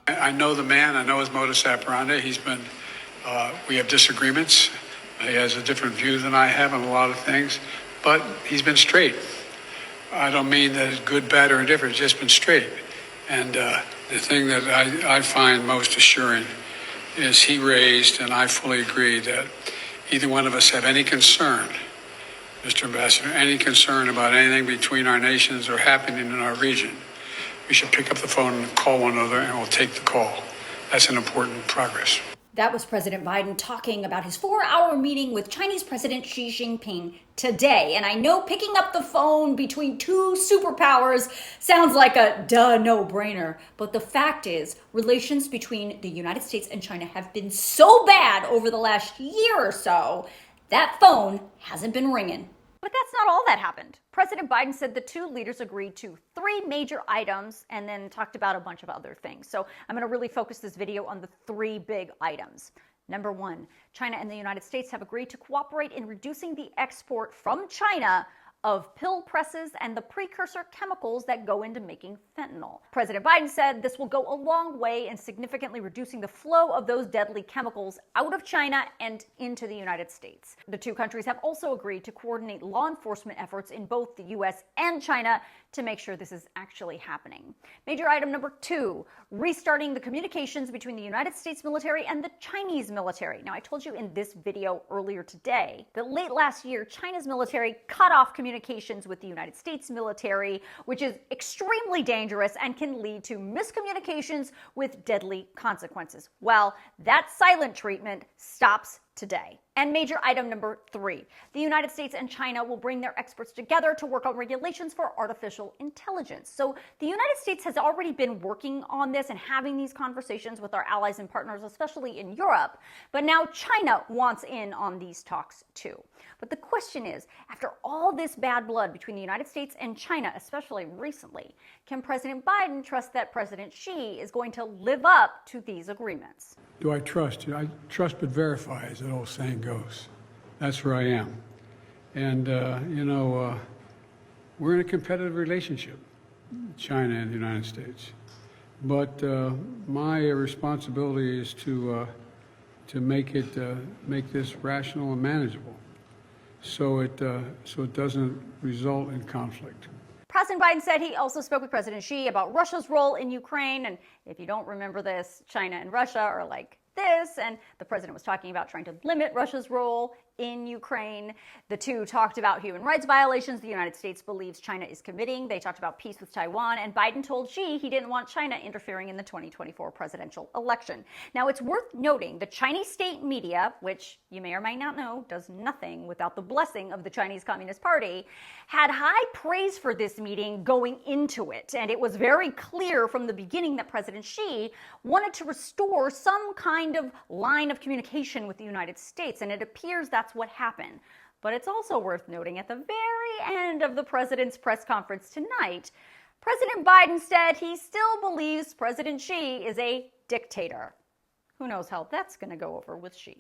I know the man. I know his modus operandi. We have disagreements. He has a different view than I have on a lot of things, but he's been straight. I don't mean that it's good, bad, or indifferent. It's just been straight. And the thing that I find most assuring is he raised, and I fully agree, that either one of us have any concern, Mr. Ambassador, any concern about anything between our nations or happening in our region, we should pick up the phone and call one another, and we'll take the call. That's an important progress. That was President Biden talking about his 4-hour meeting with Chinese President Xi Jinping today. And I know picking up the phone between two superpowers sounds like a no-brainer. But the fact is, relations between the United States and China have been so bad over the last year or so, that phone hasn't been ringing. But that's not all that happened. President Biden said the two leaders agreed to 3 major items and then talked about a bunch of other things. So I'm going to really focus this video on the 3 big items. Number 1, China and the United States have agreed to cooperate in reducing the export from China of pill presses and the precursor chemicals that go into making fentanyl. President Biden said this will go a long way in significantly reducing the flow of those deadly chemicals out of China and into the United States. The two countries have also agreed to coordinate law enforcement efforts in both the U.S. and China to make sure this is actually happening. Major item number 2, restarting the communications between the United States military and the Chinese military. Now, I told you in this video earlier today that late last year, China's military cut off communications with the United States military, which is extremely dangerous and can lead to miscommunications with deadly consequences. Well, that silent treatment stops today. And major item number 3, the United States and China will bring their experts together to work on regulations for artificial intelligence. So the United States has already been working on this and having these conversations with our allies and partners, especially in Europe. But now China wants in on these talks too. But the question is, after all this bad blood between the United States and China, especially recently, can President Biden trust that President Xi is going to live up to these agreements? Do I trust? I trust but verify, as the old saying goes. That's where I am. And, we're in a competitive relationship, China and the United States. But my responsibility is to make this rational and manageable, so it doesn't result in conflict. President Biden said he also spoke with President Xi about Russia's role in Ukraine. And if you don't remember this, China and Russia are like this. And the president was talking about trying to limit Russia's role in Ukraine. The two talked about human rights violations the United States believes China is committing. They talked about peace with Taiwan. And Biden told Xi he didn't want China interfering in the 2024 presidential election. Now, it's worth noting the Chinese state media, which you may or may not know does nothing without the blessing of the Chinese Communist Party, had high praise for this meeting going into it. And it was very clear from the beginning that President Xi wanted to restore some kind of line of communication with the United States. And it appears that's what happened. But it's also worth noting at the very end of the president's press conference tonight, President Biden said he still believes President Xi is a dictator. Who knows how that's going to go over with Xi.